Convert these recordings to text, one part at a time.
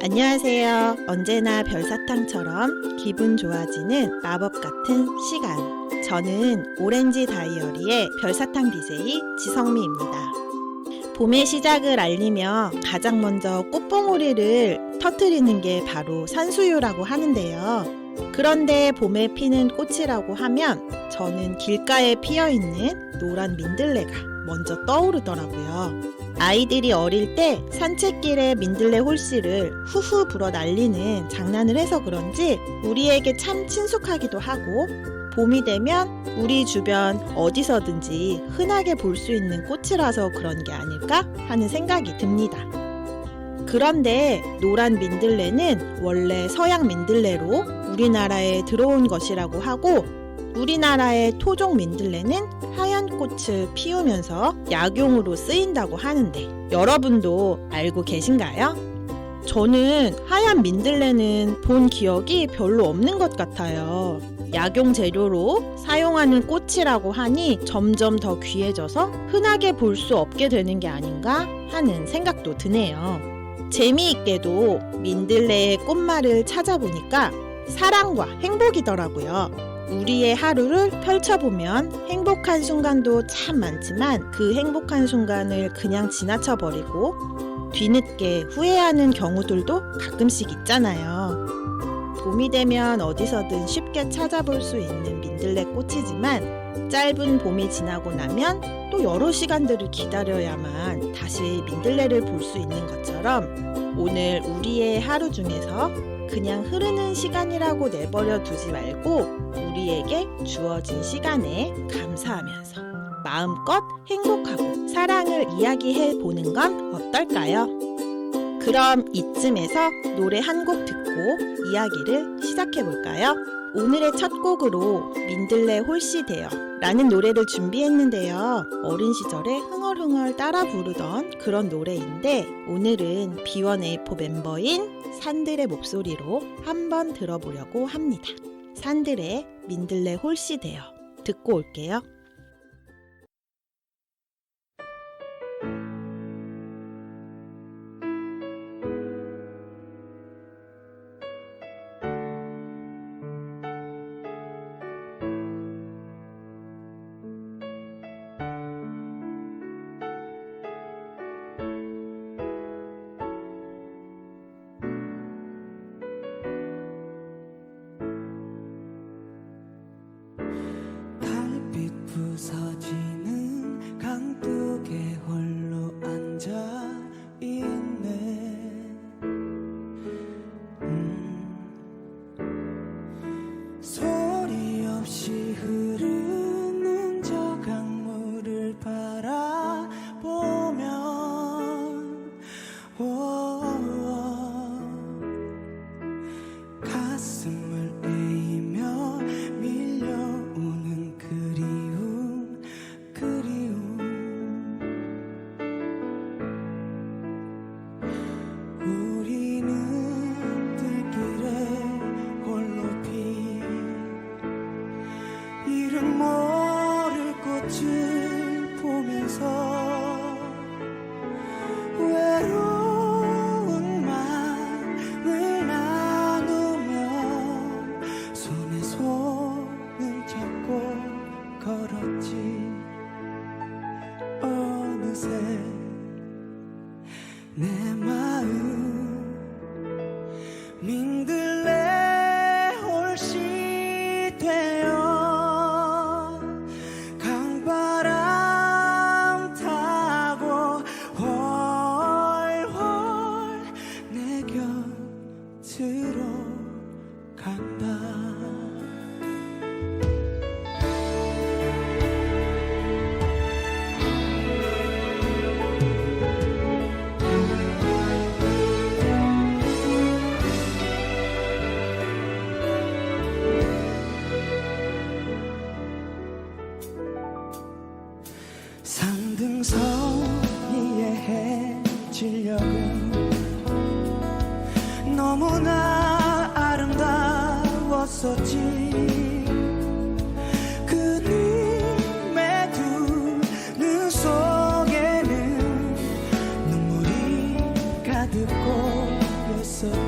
안녕하세요. 언제나 별사탕처럼 기분 좋아지는 마법 같은 시간. 저는 오렌지 다이어리의 별사탕 DJ 지성미입니다. 봄의 시작을 알리며 가장 먼저 꽃봉오리를 터뜨리는 게 바로 산수유라고 하는데요. 그런데 봄에 피는 꽃이라고 하면 저는 길가에 피어있는 노란 민들레가 먼저 떠오르더라고요. 아이들이 어릴 때 산책길에 민들레 홀씨를 후후 불어 날리는 장난을 해서 그런지 우리에게 참 친숙하기도 하고, 봄이 되면 우리 주변 어디서든지 흔하게 볼 수 있는 꽃이라서 그런 게 아닐까 하는 생각이 듭니다. 그런데 노란 민들레는 원래 서양 민들레로 우리나라에 들어온 것이라고 하고, 우리나라의 토종 민들레는 하얀 꽃을 피우면서 약용으로 쓰인다고 하는데 여러분도 알고 계신가요? 저는 하얀 민들레는 본 기억이 별로 없는 것 같아요. 약용 재료로 사용하는 꽃이라고 하니 점점 더 귀해져서 흔하게 볼 수 없게 되는 게 아닌가 하는 생각도 드네요. 재미있게도 민들레의 꽃말을 찾아보니까 사랑과 행복이더라고요. 우리의 하루를 펼쳐보면 행복한 순간도 참 많지만 그 행복한 순간을 그냥 지나쳐버리고 뒤늦게 후회하는 경우들도 가끔씩 있잖아요. 봄이 되면 어디서든 쉽게 찾아볼 수 있는 민들레 꽃이지만 짧은 봄이 지나고 나면 또 여러 시간들을 기다려야만 다시 민들레를 볼 수 있는 것처럼 오늘 우리의 하루 중에서 그냥 흐르는 시간이라고 내버려 두지 말고 우리에게 주어진 시간에 감사하면서 마음껏 행복하고 사랑을 이야기해 보는 건 어떨까요? 그럼 이쯤에서 노래 한 곡 듣고 이야기를 시작해 볼까요? 오늘의 첫 곡으로 민들레 홀씨 되어 라는 노래를 준비했는데요. 어린 시절에 흥얼흥얼 따라 부르던 그런 노래인데 오늘은 B1A4 멤버인 산들의 목소리로 한번 들어보려고 합니다. 산들의 민들레 홀씨 되어 듣고 올게요. 부서지는 강둑에 홀로 앉아 있네. 소리 없이 흐르는 저 강물을 바라보면 가슴을 에이며 밀려오는 우리는 들길에 홀로 핀 이름 모를 꽃을 보면서 외로운 마음을 나누며 손에 손을 잡고 걸었지. 어느새 내 마음 민들레 홀씨 되어 강바람 타고 훨훨 내 곁으로 간다. 산등성 위에 해질녘은 너무나 아름다웠었지. 그림에 두 눈 속에는 눈물이 가득 고였었지.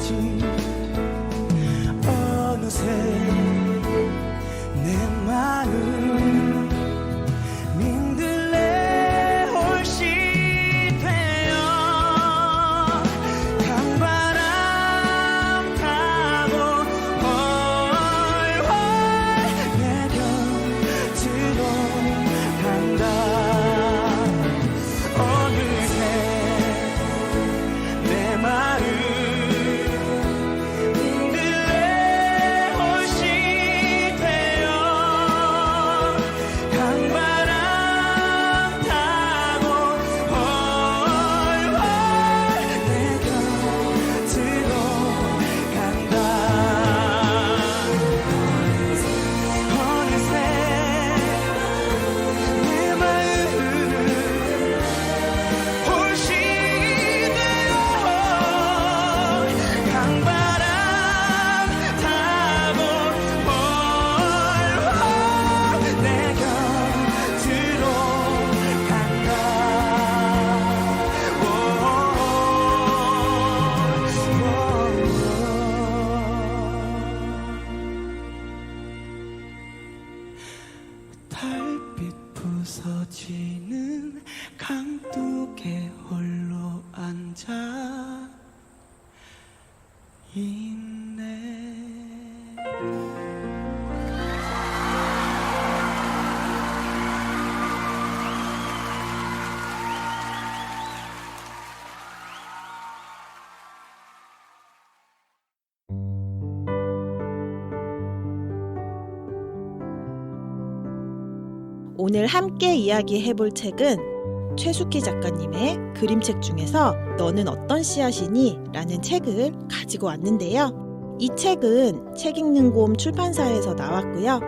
오늘 함께 이야기해 볼 책은 최숙희 작가님의 그림책 중에서 너는 어떤 씨앗이니? 라는 책을 가지고 왔는데요. 이 책은 책 읽는 곰 출판사에서 나왔고요.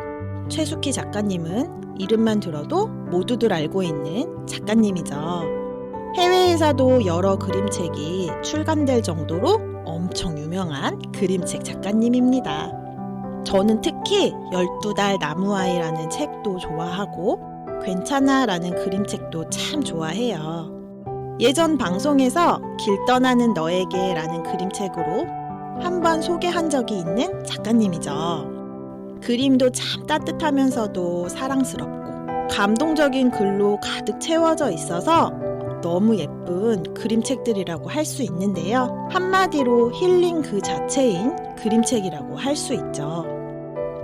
최숙희 작가님은 이름만 들어도 모두들 알고 있는 작가님이죠. 해외에서도 여러 그림책이 출간될 정도로 엄청 유명한 그림책 작가님입니다. 저는 특히 12달 나무아이라는 책도 좋아하고 괜찮아라는 그림책도 참 좋아해요. 예전 방송에서 길 떠나는 너에게라는 그림책으로 한번 소개한 적이 있는 작가님이죠. 그림도 참 따뜻하면서도 사랑스럽고 감동적인 글로 가득 채워져 있어서 너무 예쁜 그림책들이라고 할 수 있는데요. 한마디로 힐링 그 자체인 그림책이라고 할 수 있죠.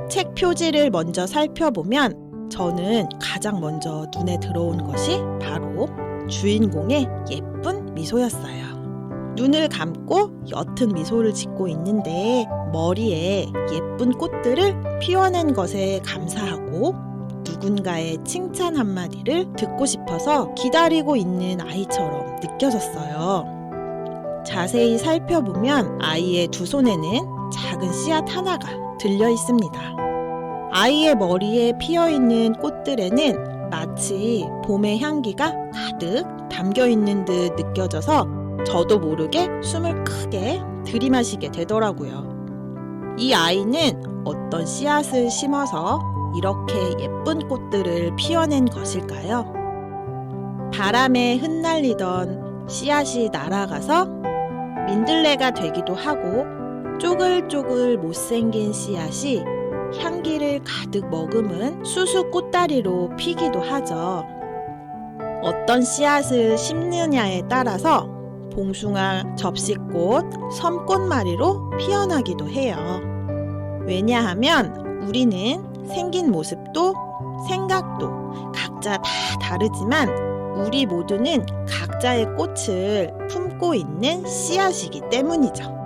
책 표지를 먼저 살펴보면 저는 가장 먼저 눈에 들어온 것이 바로 주인공의 예쁜 미소였어요. 눈을 감고 옅은 미소를 짓고 있는데 머리에 예쁜 꽃들을 피워낸 것에 감사하고 누군가의 칭찬 한마디를 듣고 싶어서 기다리고 있는 아이처럼 느껴졌어요. 자세히 살펴보면 아이의 두 손에는 작은 씨앗 하나가 들려 있습니다. 아이의 머리에 피어있는 꽃들에는 마치 봄의 향기가 가득 담겨 있는 듯 느껴져서 저도 모르게 숨을 크게 들이마시게 되더라고요. 이 아이는 어떤 씨앗을 심어서 이렇게 예쁜 꽃들을 피워낸 것일까요? 바람에 흩날리던 씨앗이 날아가서 민들레가 되기도 하고 쪼글쪼글 못생긴 씨앗이 향기를 가득 머금은 수수 꽃다리로 피기도 하죠. 어떤 씨앗을 심느냐에 따라서 봉숭아, 접시꽃, 섬꽃마리로 피어나기도 해요. 왜냐하면 우리는 생긴 모습도 생각도 각자 다 다르지만 우리 모두는 각자의 꽃을 품고 있는 씨앗이기 때문이죠.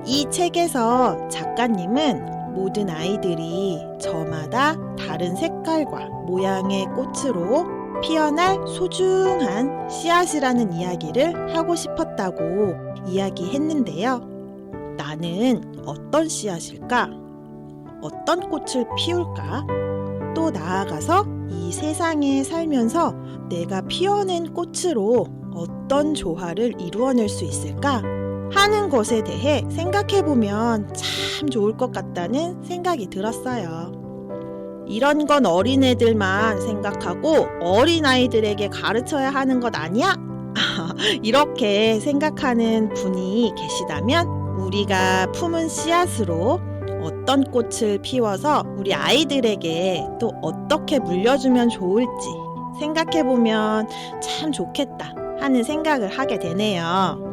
이 책에서 작가님은 모든 아이들이 저마다 다른 색깔과 모양의 꽃으로 피어날 소중한 씨앗이라는 이야기를 하고 싶었다고 이야기했는데요. 나는 어떤 씨앗일까? 어떤 꽃을 피울까? 또 나아가서 이 세상에 살면서 내가 피워낸 꽃으로 어떤 조화를 이루어낼 수 있을까? 하는 것에 대해 생각해보면 참 좋을 것 같다는 생각이 들었어요. 이런 건 어린애들만 생각하고 어린아이들에게 가르쳐야 하는 것 아니야? 이렇게 생각하는 분이 계시다면 우리가 품은 씨앗으로 어떤 꽃을 피워서 우리 아이들에게 또 어떻게 물려주면 좋을지 생각해보면 참 좋겠다 하는 생각을 하게 되네요.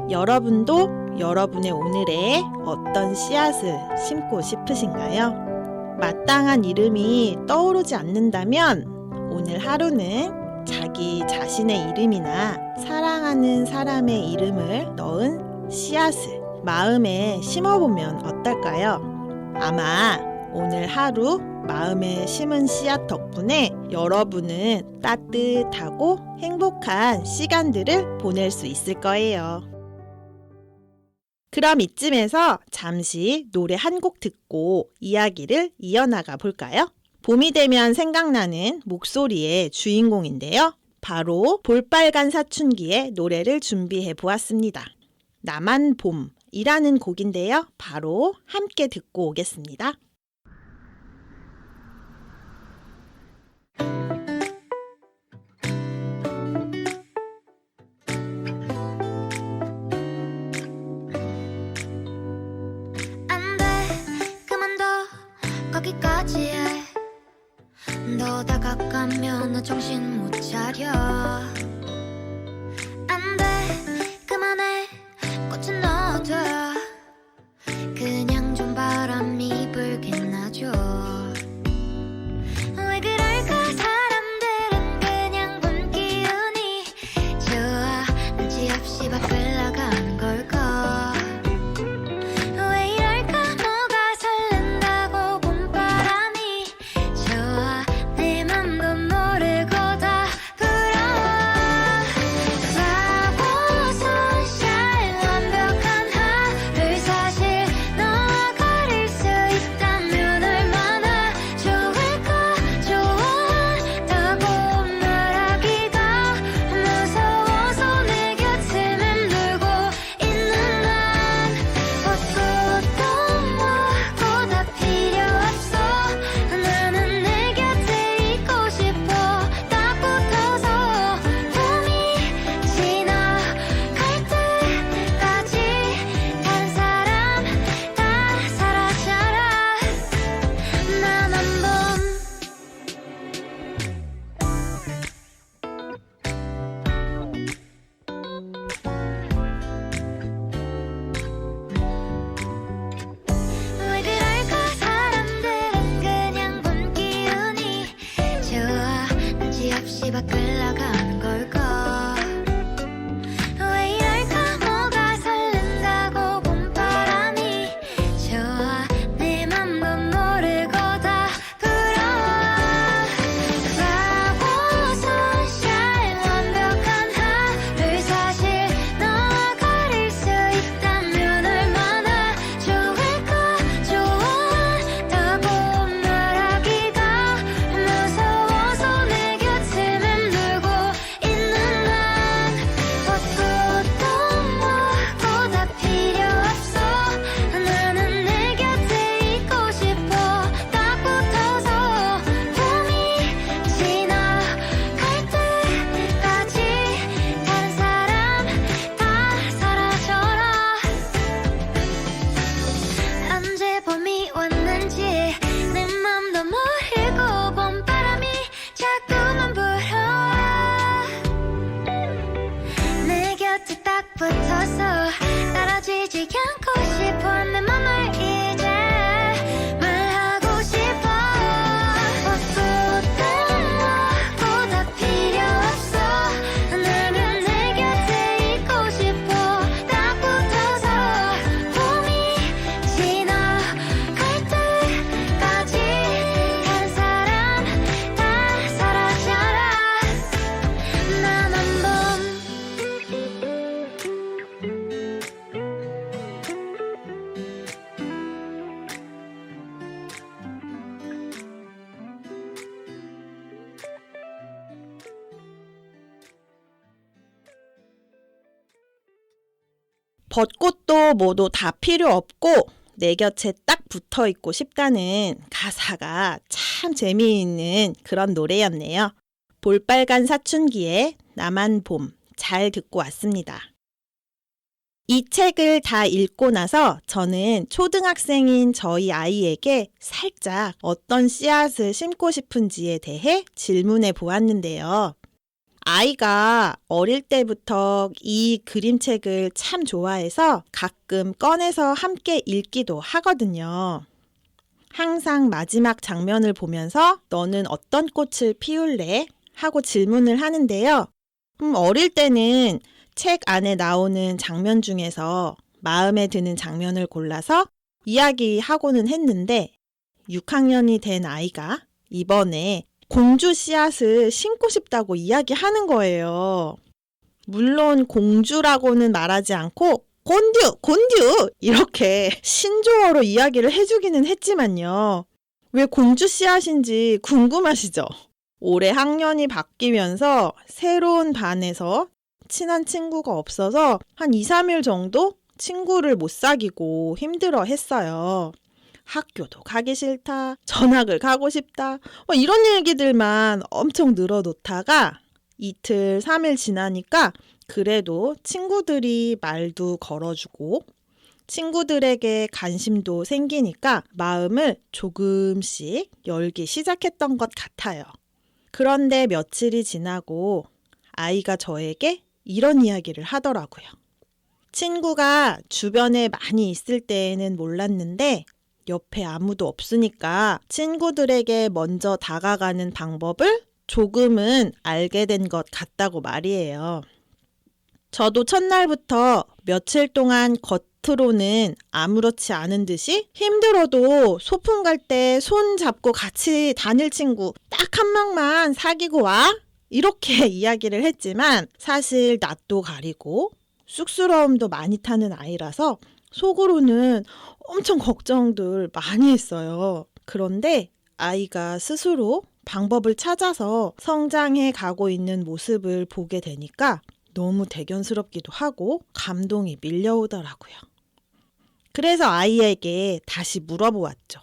여러분도 여러분의 오늘에 어떤 씨앗을 심고 싶으신가요? 마땅한 이름이 떠오르지 않는다면 오늘 하루는 자기 자신의 이름이나 사랑하는 사람의 이름을 넣은 씨앗을 마음에 심어보면 어떨까요? 아마 오늘 하루 마음에 심은 씨앗 덕분에 여러분은 따뜻하고 행복한 시간들을 보낼 수 있을 거예요. 그럼 이쯤에서 잠시 노래 한 곡 듣고 이야기를 이어나가 볼까요? 봄이 되면 생각나는 목소리의 주인공인데요. 바로 볼빨간 사춘기의 노래를 준비해 보았습니다. 나만 봄이라는 곡인데요. 바로 함께 듣고 오겠습니다. 거기까지 해. 너 다가가면 나 정신 못 차려. 안돼 그만해 꽃은 넣어둬. 그냥 좀 바람이 불긴 하죠. 왜 그럴까 사람들은 그냥 본 기운이 좋아. 눈치 없이 밖을 나가는 걸까. 왜 이럴까 뭐가 설렌다고 봄바람이 좋아. 끌려가는 걸까 왜 이럴까 뭐가 설렌다고 봄바람이 좋아 내 맘도 모르고 다 부러워 Flower sunshine 완벽한 하루 사실 너와 가릴 수 있다면 얼마나 좋을까 좋아한다고 말하기가 무서워서 내 곁을 맴돌고 있는 난 벚꽃도 뭐보다 필요 없어 나는 내 곁에 있고 싶어 딱 붙어서 봄이 지나갈 때까지 다른 사람 다 사라져라 언제 봄이 왔는지 내 맘도 모르고 봄바람이 자꾸만 불어와 내 곁에 딱 붙어서 떨어지지 않고 싶어 내 맘을 이제 말하고 싶어 벚꽃도 뭐보다 필요 없어 나는 내 곁에 있고 싶어 딱 붙어서 봄이 지나갈 때까지 다른 사람 다 사라져라 나만 봄 벚꽃도 뭐도 다 필요 없고 내 곁에 딱 붙어 있고 싶다는 가사가 참 재미있는 그런 노래였네요. 볼빨간 사춘기에 나만 봄 잘 듣고 왔습니다. 이 책을 다 읽고 나서 저는 초등학생인 저희 아이에게 살짝 어떤 씨앗을 심고 싶은지에 대해 질문해 보았는데요. 아이가 어릴 때부터 이 그림책을 참 좋아해서 가끔 꺼내서 함께 읽기도 하거든요. 항상 마지막 장면을 보면서 너는 어떤 꽃을 피울래? 하고 질문을 하는데요. 어릴 때는 책 안에 나오는 장면 중에서 마음에 드는 장면을 골라서 이야기하고는 했는데 6학년이 된 아이가 이번에 공주 씨앗을 심고 싶다고 이야기하는 거예요. 물론 공주라고는 말하지 않고 곤듀 이렇게 신조어로 이야기를 해주기는 했지만요. 왜 공주 씨앗인지 궁금하시죠? 올해 학년이 바뀌면서 새로운 반에서 친한 친구가 없어서 한 2, 3일 정도 친구를 못 사귀고 힘들어 했어요. 학교도 가기 싫다, 전학을 가고 싶다, 이런 얘기들만 엄청 늘어놓다가 이틀, 3일 지나니까 그래도 친구들이 말도 걸어주고 친구들에게 관심도 생기니까 마음을 조금씩 열기 시작했던 것 같아요. 그런데 며칠이 지나고 아이가 저에게 이런 이야기를 하더라고요. 친구가 주변에 많이 있을 때에는 몰랐는데 옆에 아무도 없으니까 친구들에게 먼저 다가가는 방법을 조금은 알게 된 것 같다고 말이에요. 저도 첫날부터 며칠 동안 겉으로는 아무렇지 않은 듯이 힘들어도 소풍 갈 때 손 잡고 같이 다닐 친구 딱 한 명만 사귀고 와? 이렇게 이야기를 했지만 사실 낯도 가리고 쑥스러움도 많이 타는 아이라서 속으로는 엄청 걱정들 많이 했어요. 그런데 아이가 스스로 방법을 찾아서 성장해 가고 있는 모습을 보게 되니까 너무 대견스럽기도 하고 감동이 밀려오더라고요. 그래서 아이에게 다시 물어보았죠.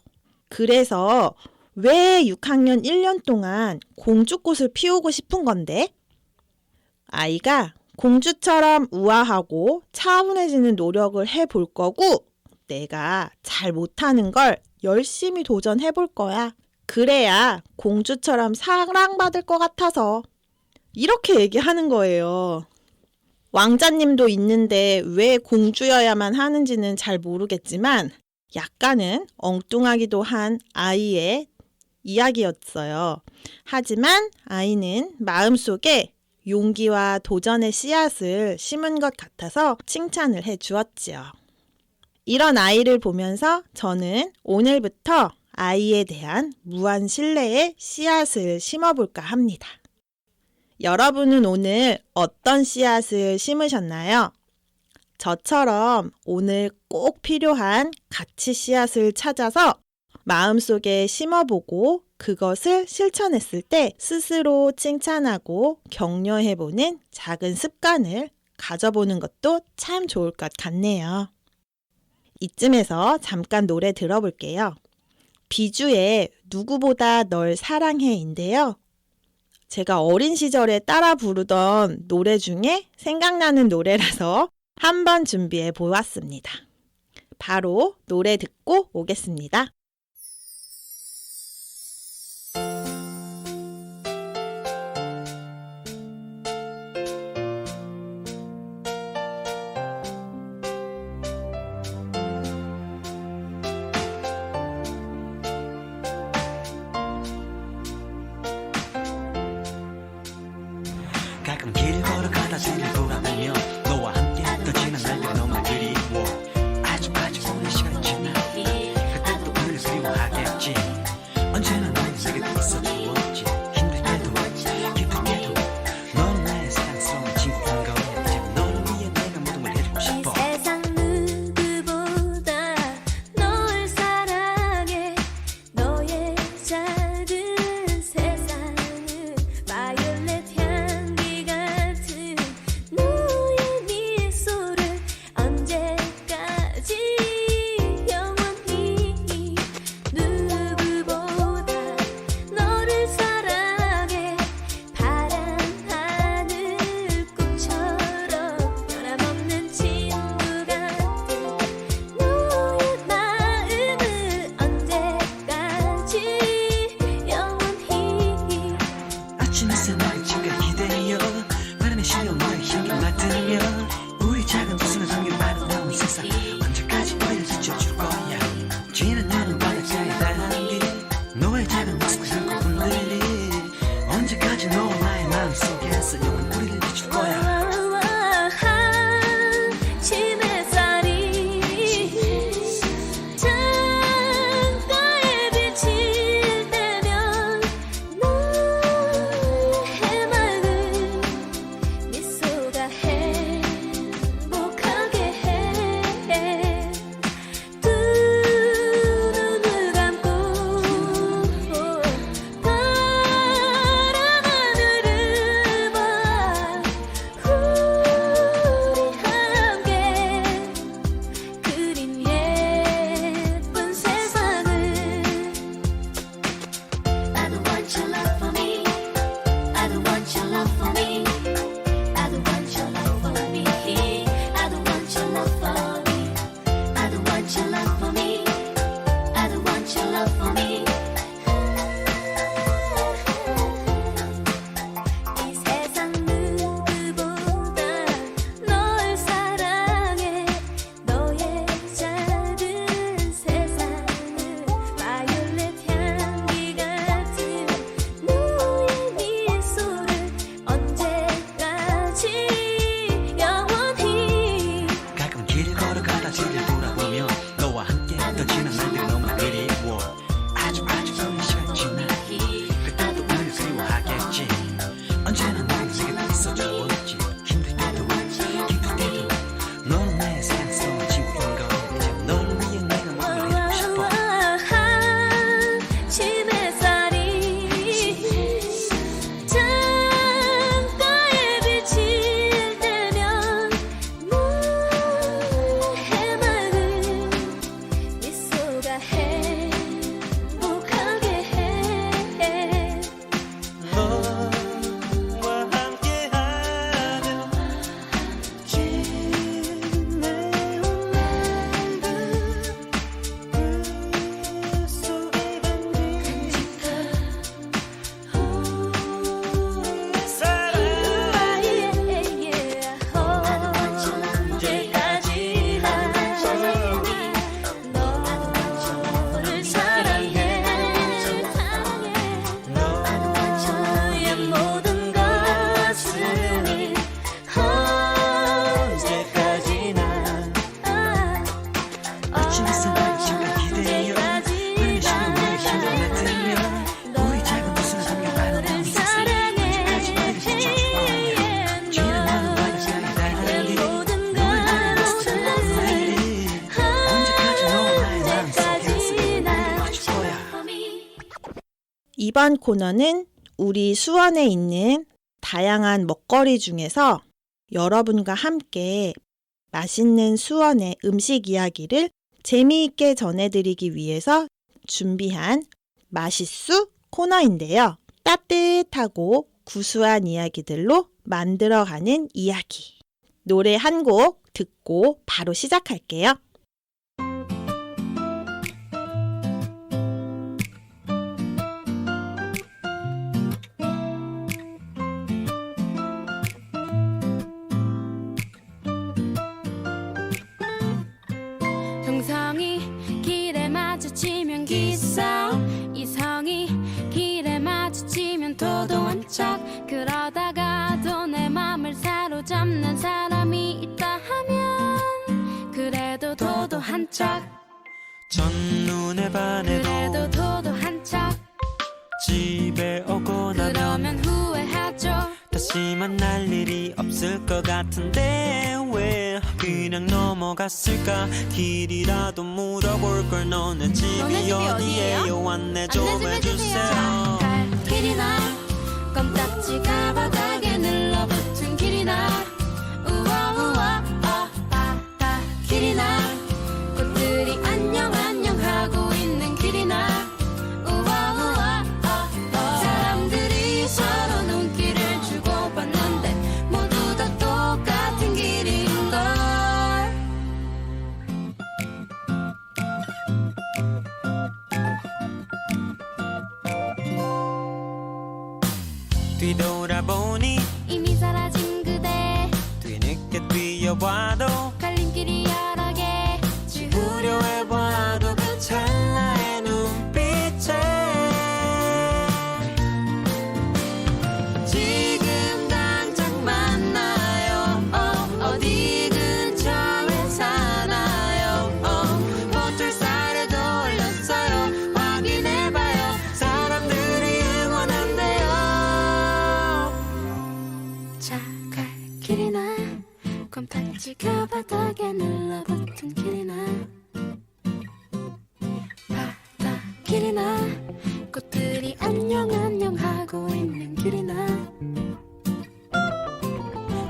그래서 왜 6학년 1년 동안 공주꽃을 피우고 싶은 건데? 아이가 공주처럼 우아하고 차분해지는 노력을 해볼 거고 내가 잘 못하는 걸 열심히 도전해볼 거야. 그래야 공주처럼 사랑받을 것 같아서. 이렇게 얘기하는 거예요. 왕자님도 있는데 왜 공주여야만 하는지는 잘 모르겠지만 약간은 엉뚱하기도 한 아이의 이야기였어요. 하지만 아이는 마음속에 용기와 도전의 씨앗을 심은 것 같아서 칭찬을 해 주었지요. 이런 아이를 보면서 저는 오늘부터 아이에 대한 무한 신뢰의 씨앗을 심어볼까 합니다. 여러분은 오늘 어떤 씨앗을 심으셨나요? 저처럼 오늘 꼭 필요한 가치 씨앗을 찾아서 마음속에 심어보고 그것을 실천했을 때 스스로 칭찬하고 격려해보는 작은 습관을 가져보는 것도 참 좋을 것 같네요. 이쯤에서 잠깐 노래 들어볼게요. 비주의 누구보다 널 사랑해인데요. 제가 어린 시절에 따라 부르던 노래 중에 생각나는 노래라서 한번 준비해 보았습니다. 바로 노래 듣고 오겠습니다. 가끔 길 걸어가다 생길 돌아보며 너와 함께 또 지난 날들 너무 그리워 아주 오랜 시간이 지나 그때 또 오늘 그리워하겠지 언제나 너는 내게 있어주었지 힘들게도 기쁘게도 넌 나의 사랑스러운 친구인 거야 이제 너를 위해 내가 모든 걸 해주고 싶어 세상 누구보다 널 사랑해 너의 작은 세상은 바이올렛 향기 같은 너의 미소를 언제까지 영원히 누구보다 너를 사랑해 파란 하늘 꽃처럼 변함없는 친구 같은 너의 마음은 언제까지 영원히 아침 햇살 나를 지가 기대어 바람에 실려 너의 향기 맡으며 우리 작은 웃음을 담긴 아름다운 세상 언제까지 너를 비춰줄 거야 지는 나는 바닷가에 담긴 너의 작은 모습 그리고 흔들리 언제까지 너와 나의 마음속에서 영원 우리를 비출 거야 아침 햇살이 창가에 비칠 때면 너의 해맑은 미소가 행복하게 해 이번 코너는 우리 수원에 있는 다양한 먹거리 중에서 여러분과 함께 맛있는 수원의 음식 이야기를 재미있게 전해드리기 위해서 준비한 맛있수 코너인데요. 따뜻하고 구수한 이야기들로 만들어가는 이야기. 노래 한 곡 듣고 바로 시작할게요. 형성이 길에 마주치면 기싸 이성이 길에 마주치면 도도한 척 그러다가도 내 맘을 사로잡는 사람이 있다 하면 그래도 도도한 척 첫눈에 반해도 그래도 도도한 척 집에 오고 나면 그러면 후회하죠 다시 만날 일이 없을 것 같은데 왜 그냥 넘어갔을까 길이라도 물어볼 걸 너네 집이 어디예요 안내 좀 해주세요 갈 길이나 껌딱지가 바닥에 늘러붙은 길이나 우와 우와 바다 길이나 꽃들이 안녕 안녕 하고 있는 길이나 우와 우와 사람들이 서로 눈길을 주고받는데 모두 다 똑같은 길인걸 뒤돌아보니 이미 사라진 그대 뒤늦게 뛰어봐도 갈림길이 여러 개 지우려 해봐도 그 찰나의 눈빛에 지금 당장 만나요 어디 근처에 사나요 포털사에도 올렸어요 확인해봐요 사람들이 응원한대요 자갈 길이나 껌딱지가 바닥에 늘러붙은 길이나 바다 길이나 꽃들이 안녕 안녕 하고 있는 길이나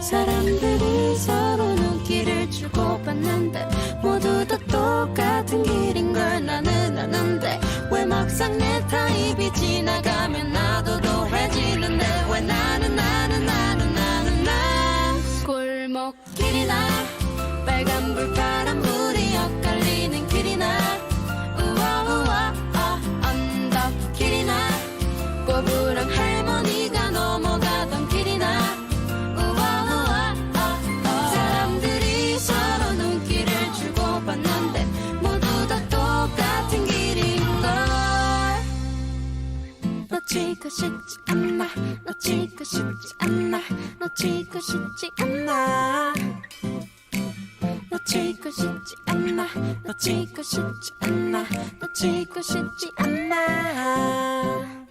사람들이 서로 눈길을 주고받는데 모두 다 똑같은 길인 걸 나는 아는데 왜 막상 내 타입이 지나가면 나도 도해지는데 왜 나는 골목길이나 빨간불 파란불이 엇갈리는 길이나 우와 우와 언덕길이나 꼬부랑 할머니가 넘어가던 길이나 우와 우와 사람들이 서로 눈길을 주고받는데 모두 다 똑같은 길인걸 놓치고 싶지 않아 놓치고 싶지 않아 놓치고 싶지 않아 놓치고 싶지 않아 놓치고 싶지 않아 놓치고 싶지 않아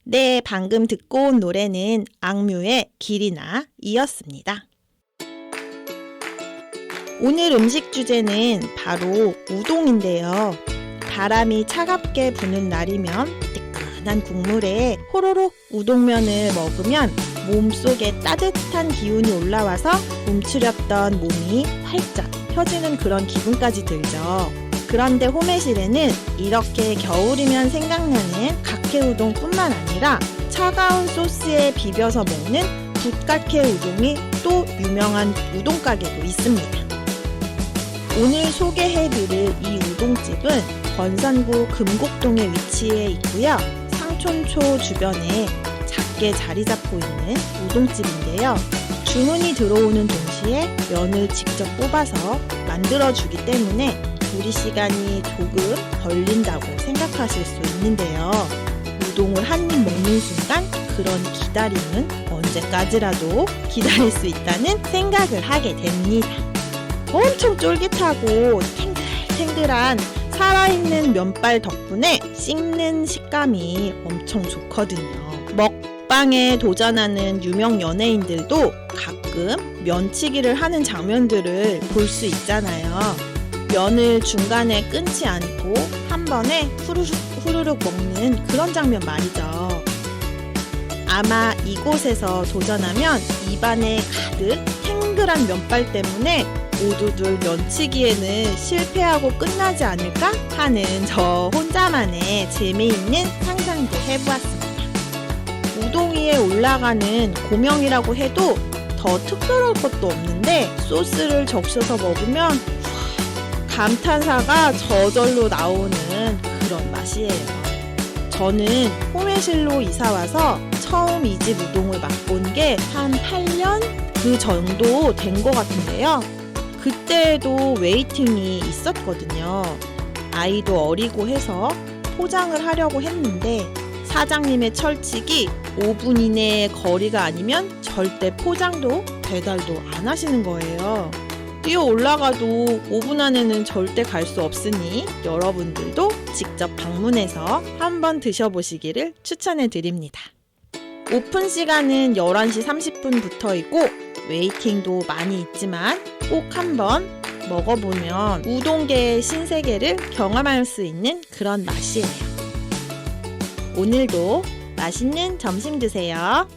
네, 방금 듣고 온 노래는 악뮤의 길이나 이었습니다. 오늘 음식 주제는 바로 우동인데요. 바람이 차갑게 부는 날이면 뜨끈한 국물에 호로록 우동면을 먹으면 몸속에 따뜻한 기운이 올라와서 움츠렸던 몸이 활짝 펴지는 그런 기분까지 들죠. 그런데 홈매실에는 이렇게 겨울이면 생각나는 각회우동뿐만 아니라 차가운 소스에 비벼서 먹는 붓각회 우동이 또 유명한 우동가게도 있습니다. 오늘 소개해드릴 이 우동집은 권산구 금곡동에 위치해 있고요. 상촌초 주변에 작게 자리 잡고 있는 우동집인데요. 주문이 들어오는 동시에 면을 직접 뽑아서 만들어주기 때문에 조리 시간이 조금 걸린다고 생각하실 수 있는데요. 우동을 한 입 먹는 순간 그런 기다림은 언제까지라도 기다릴 수 있다는 생각을 하게 됩니다. 엄청 쫄깃하고 탱글탱글한 살아있는 면발 덕분에 씹는 식감이 엄청 좋거든요. 먹방에 도전하는 유명 연예인들도 가끔 면치기를 하는 장면들을 볼 수 있잖아요. 면을 중간에 끊지 않고 한 번에 후루룩 후루룩 먹는 그런 장면 말이죠. 아마 이곳에서 도전하면 입안에 가득 탱글한 면발 때문에 모두들 면치기에는 실패하고 끝나지 않을까 하는 저 혼자만의 재미있는 상상도 해보았습니다. 우동 위에 올라가는 고명이라고 해도 더 특별할 것도 없는데 소스를 적셔서 먹으면 감탄사가 저절로 나오는 그런 맛이에요. 저는 홍해실로 이사와서 처음 이 집 우동을 맛본 게 한 8년 그 정도 된 것 같은데요. 그때도 웨이팅이 있었거든요. 아이도 어리고 해서 포장을 하려고 했는데 사장님의 철칙이 5분 이내의 거리가 아니면 절대 포장도 배달도 안 하시는 거예요. 뛰어 올라가도 5분 안에는 절대 갈 수 없으니 여러분들도 직접 방문해서 한번 드셔보시기를 추천해 드립니다. 오픈 시간은 11시 30분부터이고 웨이팅도 많이 있지만 꼭 한번 먹어보면 우동계의 신세계를 경험할 수 있는 그런 맛이에요. 오늘도 맛있는 점심 드세요.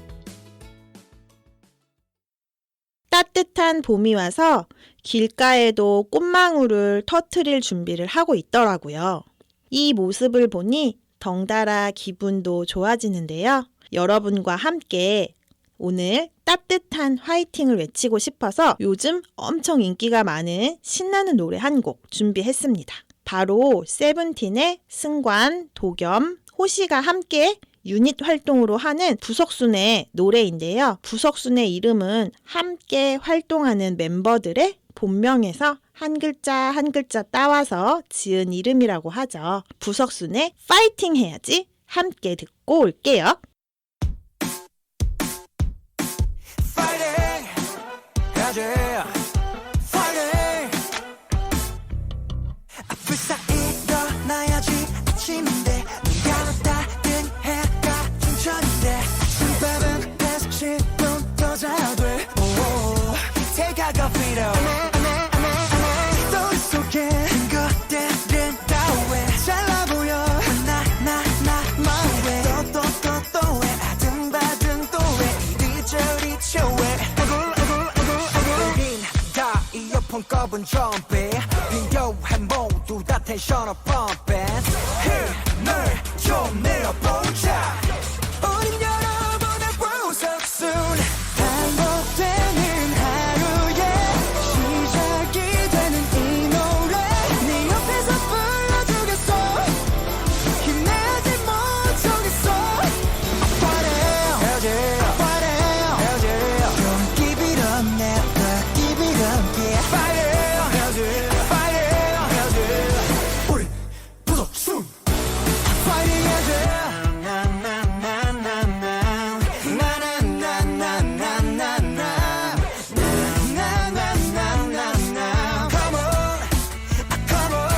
따뜻한 봄이 와서 길가에도 꽃망울을 터트릴 준비를 하고 있더라고요. 이 모습을 보니 덩달아 기분도 좋아지는데요. 여러분과 함께 오늘 따뜻한 화이팅을 외치고 싶어서 요즘 엄청 인기가 많은 신나는 노래 한 곡 준비했습니다. 바로 세븐틴의 승관, 도겸, 호시가 함께 유닛 활동으로 하는 부석순의 노래인데요. 부석순의 이름은 함께 활동하는 멤버들의 본명에서 한 글자 한 글자 따와서 지은 이름이라고 하죠. 부석순의 파이팅 해야지 함께 듣고 올게요. Yeah, fighting. 불사 일어나야지 아침인데 네가 따뜻한 해가 춘천인데 숨밥은 10분 더 자야 돼. Take a coffee 또 속에 한 것들은 다 왜 잘나 보여 나왜 또 왜 아등바등 또 왜 이리저리 쳐왜 이어폰 꺼본 좀비 비교해 모두 다 텐션업 펌핑 힘을 좀 내어보자 우린 여러분의 부석순 반복되는 하루의 시작이 되는 이 노래 네 옆에서 불러주겠어 힘내지 못하겠어 Fight it, fight it Don't give it up, never give it up, yeah Fight it, fight it 우리 부석순 Fighting 해야지 Come on, come on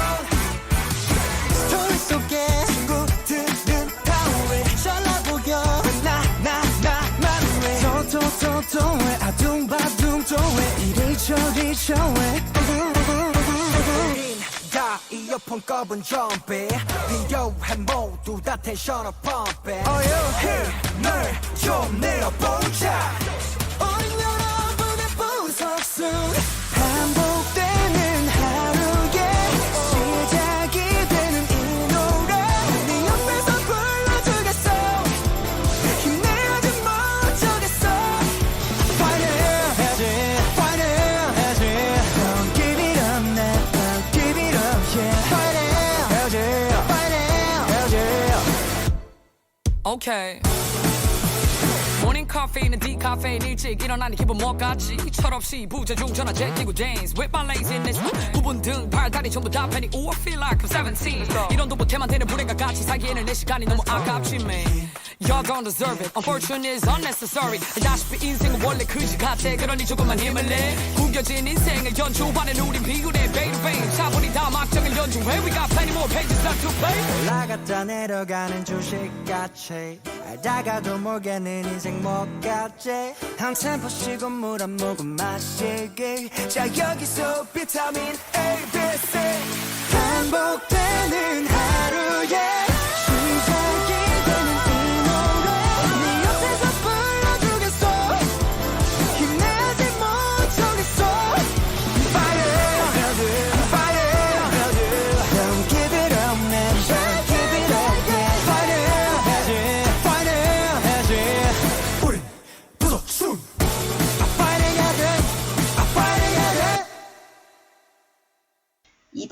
스토리 속에 친구들은 다 왜 잘나 보여 나만 왜 또 왜 아둥바둥 또 왜 이리저리 저왜 다 이어폰 꺼본 좀비 비교해 모두 다 텐션업 펌핑 힘을 좀 내어보자 우린 여러분의 부석순 반복되는 하루의 시작이 되는 이 노래 네 옆에서 불러주겠어 힘내지 못하겠어 Fight it, fight it Don't give it up, never give it up, yeah Fight it, fight it Okay. 모닝 카페인은 디카페인 일찍 일어나는 기분 뭐같지 철없이 부재중 전화 제끼고 dance With my laziness 부분 등 발다리 전부 다 penny Ooh I feel like I'm 17 이런도 못해만 되는 불행과 같이 살기에는 내 시간이 너무 아깝지 man Y'all don't deserve it Unfortunate is unnecessary 알다시피 인생은 원래 그지 같아 그러니 조금만 힘을 내 구겨진 인생을 연주하는 우린 비굴해 baby baby 차분히 다음 악정을 연주해 We got plenty more pages left to play 올라갔다 내려가는 주식같이 알다가도 모르겠는 인생 뭐같지 한 템포 쉬고 물 한 모금 마시기 자 여기서 비타민 A, B, C 반복되는 하루의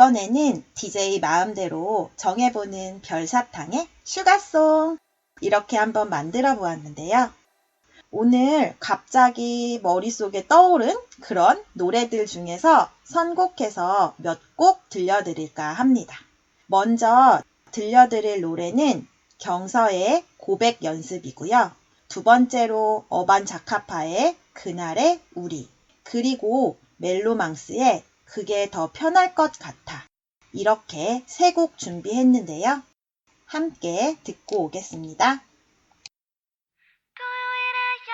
이번에는 DJ 마음대로 정해보는 별사탕의 슈가송 이렇게 한번 만들어 보았는데요. 오늘 갑자기 머릿속에 떠오른 그런 노래들 중에서 선곡해서 몇 곡 들려드릴까 합니다. 먼저 들려드릴 노래는 경서의 고백 연습이고요. 두 번째로 어반자카파의 그날의 우리, 그리고 멜로망스의 그게 더 편할 것 같아. 이렇게 세 곡 준비했는데요. 함께 듣고 오겠습니다.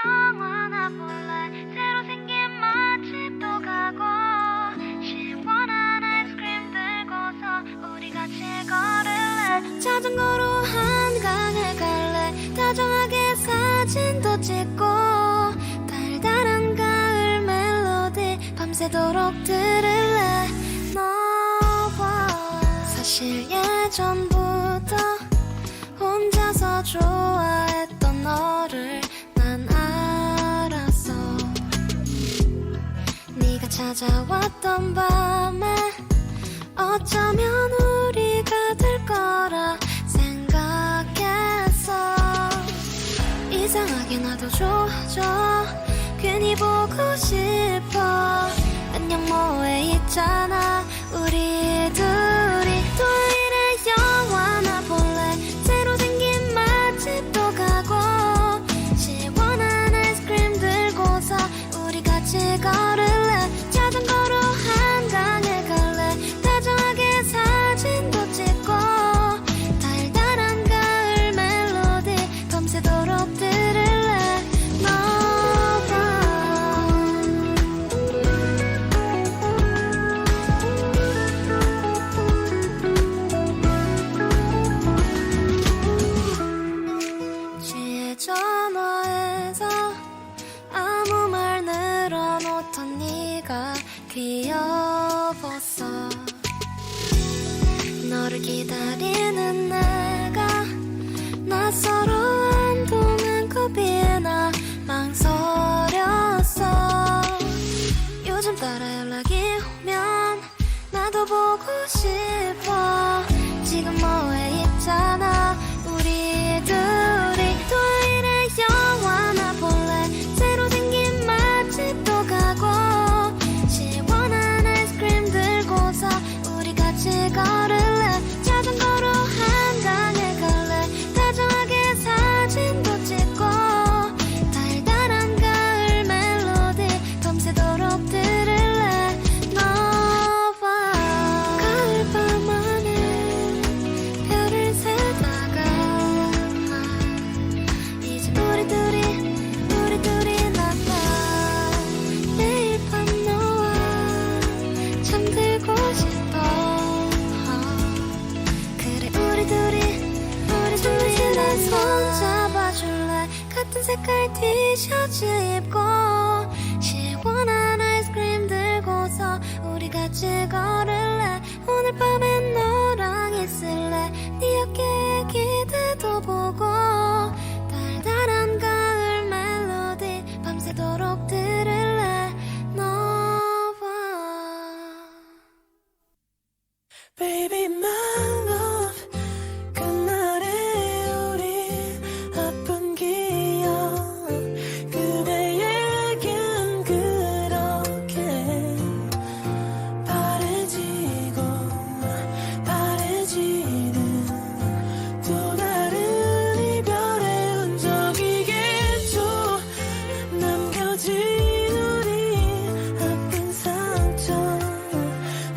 영화나 볼래 새로 생긴 맛집도 가고 시원한 아이스크림 들고서 우리 같이 걸을래 자전거로 한강에 갈래 다정하게 사진도 찍고 달달한 가을 멜로디 밤새도록 들을래 너와 사실 예전부터 혼자서 좋아했던 너를 네가 찾아왔던 밤에 어쩌면 우리가 될 거라 생각했어 이상하게 나도 좋아져 괜히 보고 싶어 안녕 뭐해 있잖아 우리 둘이 토요일에 영화나 볼래 새로 생긴 맛집도 가고 시원한 아이스크림 들고서 우리 같이 걸을래 자전거로 한강에 갈래 다정하게 사진도 찍고 달달한 가을 멜로디 밤새도록 들을래 너와 취해 전화해서 아무 말 늘어놓던 네가 귀여웠어 너를 기다리는 내가 낯설어 한동안 겁이 나 망설였어 요즘 따라 연락이 오면 나도 보고 싶어 지금 뭐해 있잖아 우리 둘이 토요일에 영화나 볼래 새로 생긴 맛집도 가고 시원한 아이스크림 들고서 우리 같이 걸을래 자전거로 한강에 갈래 다정하게 사진도 찍고 달달한 가을 멜로디 밤새도록 들을래 너와 가을밤 안에 별을 세다가 이제 우리 둘이 나가 매일 밤 너와 잠들고 싶어 그래 우리 둘이 내 손 잡아줄래 같은 색깔 티셔츠 입고 시원한 아이스크림 들고서 우리 같이 걸을래 오늘 밤엔 너랑 있을래 네 어깨에 기대도 보고 달달한 가을 멜로디 밤새도록 들을래 너와 Baby my love 그날의 우리 아픈 기억 그대에겐 그렇게 바래지고 바래지는 또 다른 이별의 흔적이겠죠 남겨진 우리 아픈 상처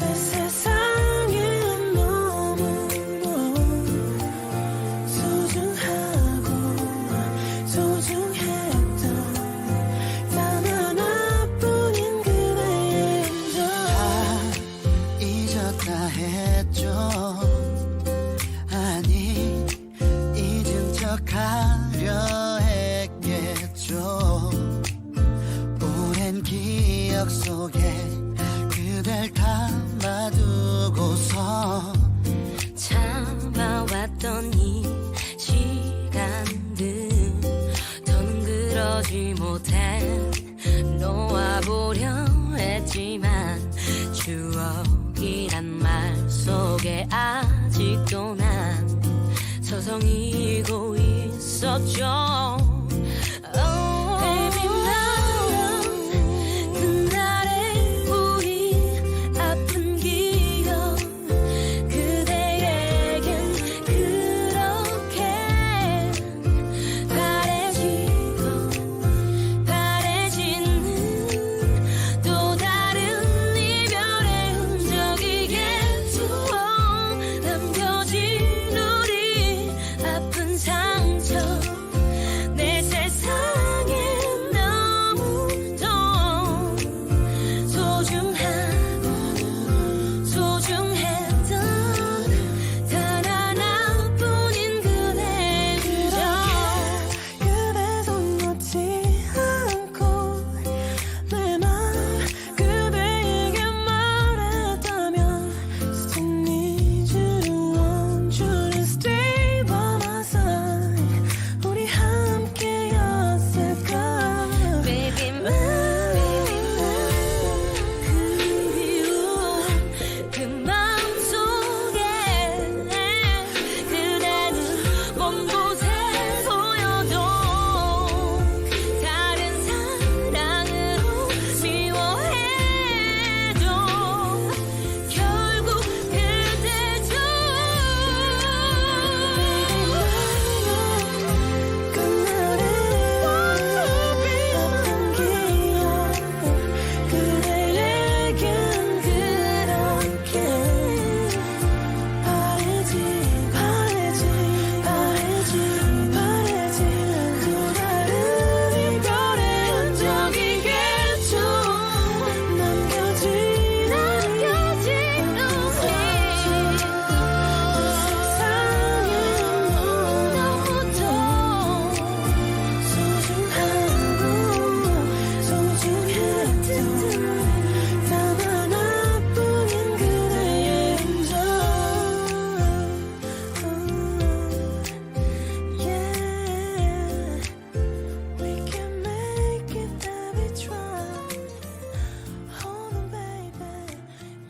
내 세상엔 너무도 소중하고 소중했던 단 하나뿐인 그대의 흔적 다 잊었다 했죠 아니 잊은 척하려 했겠죠 오랜 기억 속에 그댈 담아두고서 참아왔던 이 시간들 더는 그러지 못해 놓아보려 했지만 추억이란 말 서성이고 있었죠. Baby 말야 그날의 우리 아픈 기억 그대에겐 그렇게 바래지는 또 다른 이별의 흔적이겠죠. 남겨진 우리 아픈 상처 내 세상에 너무도 소중했던 단 하나뿐인 그대 그대 손 놓지 않고 내 맘 그대에게 말했다면 Still need you, want you to stay by my side. 우리 함께였을까 Baby 그 마음속에 그대는 먼 곳에 보여도 다른 사랑으로 미워해도 결국 그대죠. 그날의 아픈 기억 그대에겐 그렇게 바래지는 또 다른 이별의 흔적이겠죠. 남겨진 우리 세상에 너무도 소중했던 단 하나뿐인 그대의 흔적. Yeah, we can make it that we try. Hold on, baby.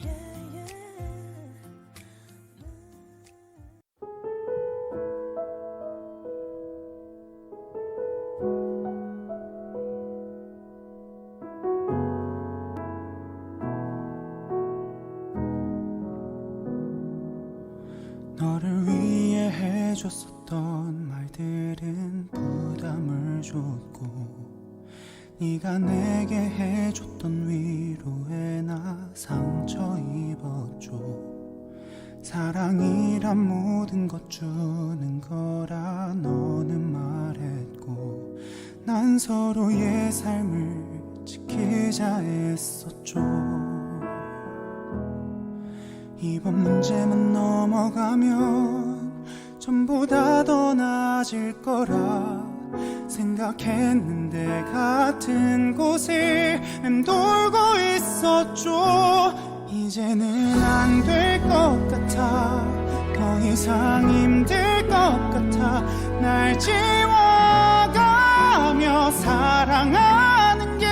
Yeah, yeah. 너를 위해 해줬었던 말들은 부담을 줬고 네가 내게 해줬던 위로에 나 상처 입었죠. 사랑이란 모든 것 주는 거라 너는 말했고 난 서로의 삶을 지키자 했었죠. 이번 문제만 넘어가면 전부 다 더 나아질 거라 생각했는데 같은 곳을 맴돌고 있었죠. 이제는 안 될 것 같아 더 이상 힘들 것 같아 날 지워가며 사랑하는 게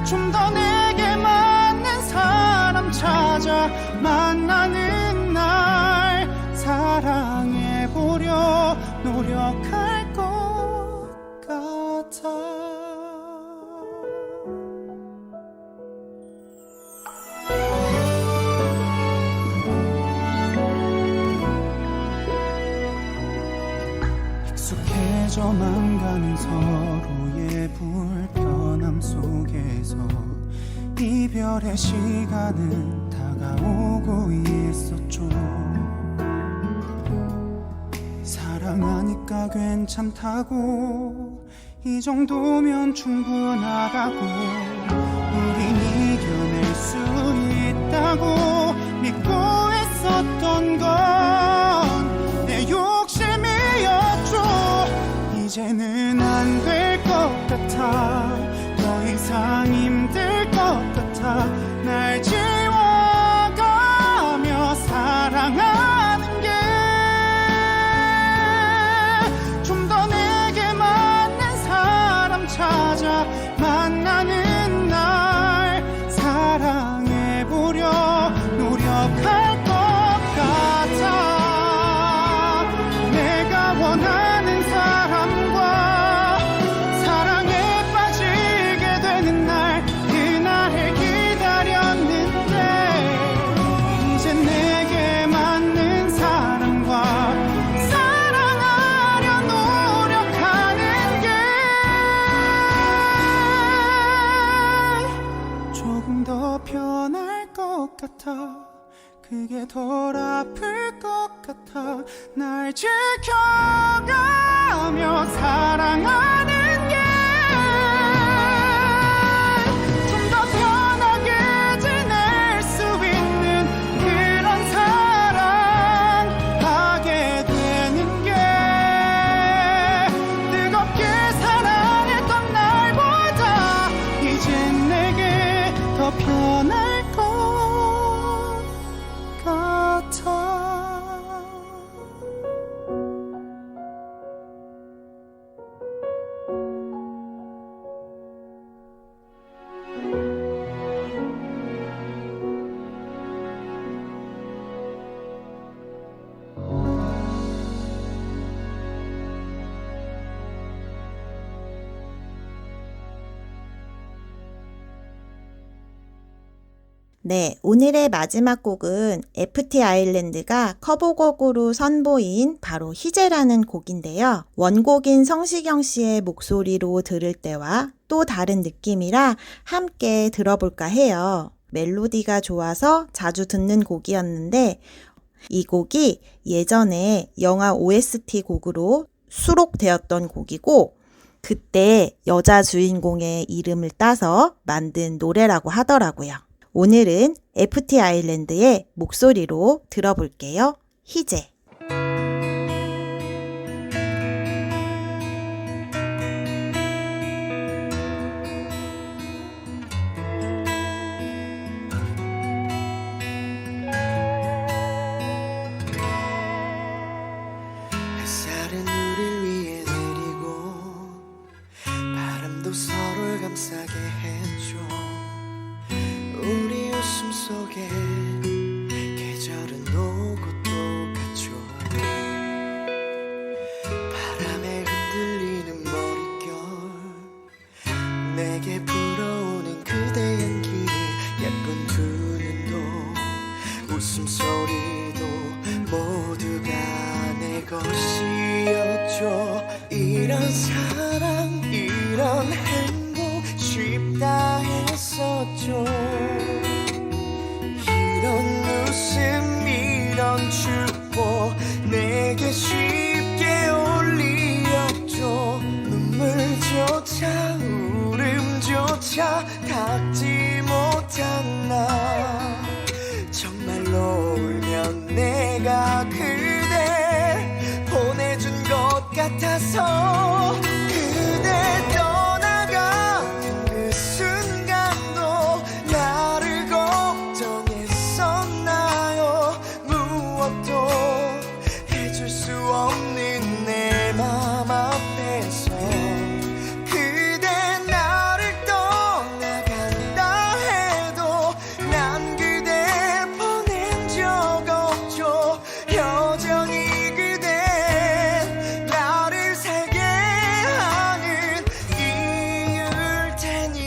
좀 더 내게 맞는 사람 찾아 만나는 날 사랑해보려 노력할 것 같아. 익숙해져만 가는 서로의 불편함 속에서 이별의 시간은 다가오고 있었죠. 사랑하니까 괜찮다고 이 정도면 충분하다고 우린 이겨낼 수 있다고 믿고 했었던 건 내 욕심이었죠. 이제는 안 될 것 같아 더 이상 힘들 것 같아 날 지워가며 사랑하는 게 좀 더 내게 맞는 사람 찾아 만나는 날 사랑해보려 노력할 것 같아. 그게 덜 아플 것 같아. 날 지켜가며 사랑하는 게 좀 더 편하게 지낼 수 있는 그런 사랑하게 되는 게 뜨겁게 사랑했던 날보다 이젠 내게 더 편할 것 같아. 네, 오늘의 마지막 곡은 FT 아일랜드가 커버곡으로 선보인 바로 희재라는 곡인데요. 원곡인 성시경 씨의 목소리로 들을 때와 또 다른 느낌이라 함께 들어볼까 해요. 멜로디가 좋아서 자주 듣는 곡이었는데 이 곡이 예전에 영화 OST 곡으로 수록되었던 곡이고 그때 여자 주인공의 이름을 따서 만든 노래라고 하더라고요. 오늘은 FT 아일랜드의 목소리로 들어볼게요. 희재. 햇살은 우릴 위해 내리고 바람도 서로를 감싸게 해줘. 우리 웃음 속에 계절은 오고 또 가죠. 바람에 흔들리는 머릿결 내게 불어오는 그대 향기 예쁜 두 눈도 웃음소리도 모두가 내 것이었죠. 이런 사랑 이런 행복 쉽다 했었죠. 이런 웃음 이런 축복 내게 쉽게 올리었죠. 눈물조차 울음조차 닿지 못한 나 정말로 울면 내가 그대 보내준 것 같아서 그대 떠나가는 그 순간도 나를 걱정했었나요. 무엇도 해줄 수 없는 내 맘 앞에서 그대 나를 떠나간다 해도 난 그대 보낸 적 없죠. 여전히 그대 나를 살게 하는 이유일 테니.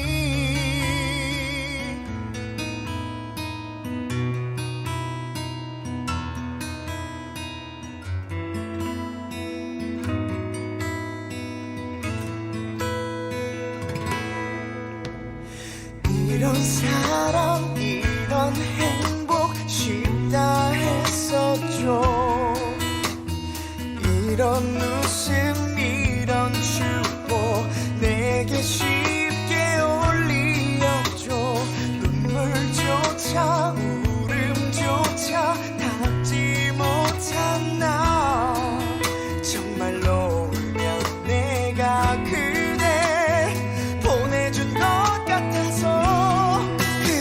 이런 사랑 이런 행복 쉽다 했었죠. 이런 웃음 이런 축복 내게 쉽게 올리었죠. 눈물조차 울음조차 닿지 못한 나 정말로 울면 내가 그대 보내준 것 같아서 그대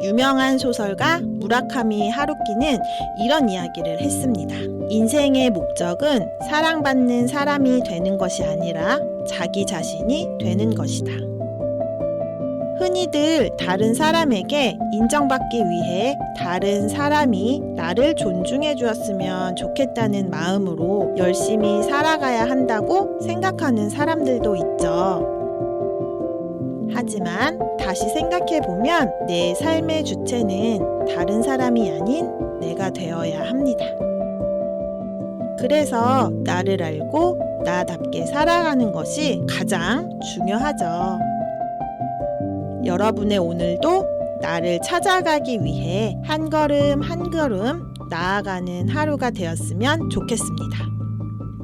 유명한 소설가 무라카미 하루키는 이런 이야기를 했습니다. 인생의 목적은 사랑받는 사람이 되는 것이 아니라 자기 자신이 되는 것이다. 흔히들 다른 사람에게 인정받기 위해 다른 사람이 나를 존중해 주었으면 좋겠다는 마음으로 열심히 살아가야 한다고 생각하는 사람들도 있죠. 하지만 다시 생각해보면 내 삶의 주체는 다른 사람이 아닌 내가 되어야 합니다. 그래서 나를 알고 나답게 살아가는 것이 가장 중요하죠. 여러분의 오늘도 나를 찾아가기 위해 한 걸음 한 걸음 나아가는 하루가 되었으면 좋겠습니다.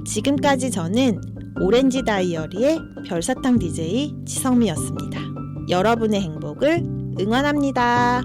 지금까지 저는 오렌지 다이어리의 별사탕 DJ 지성미였습니다. 여러분의 행복을 응원합니다.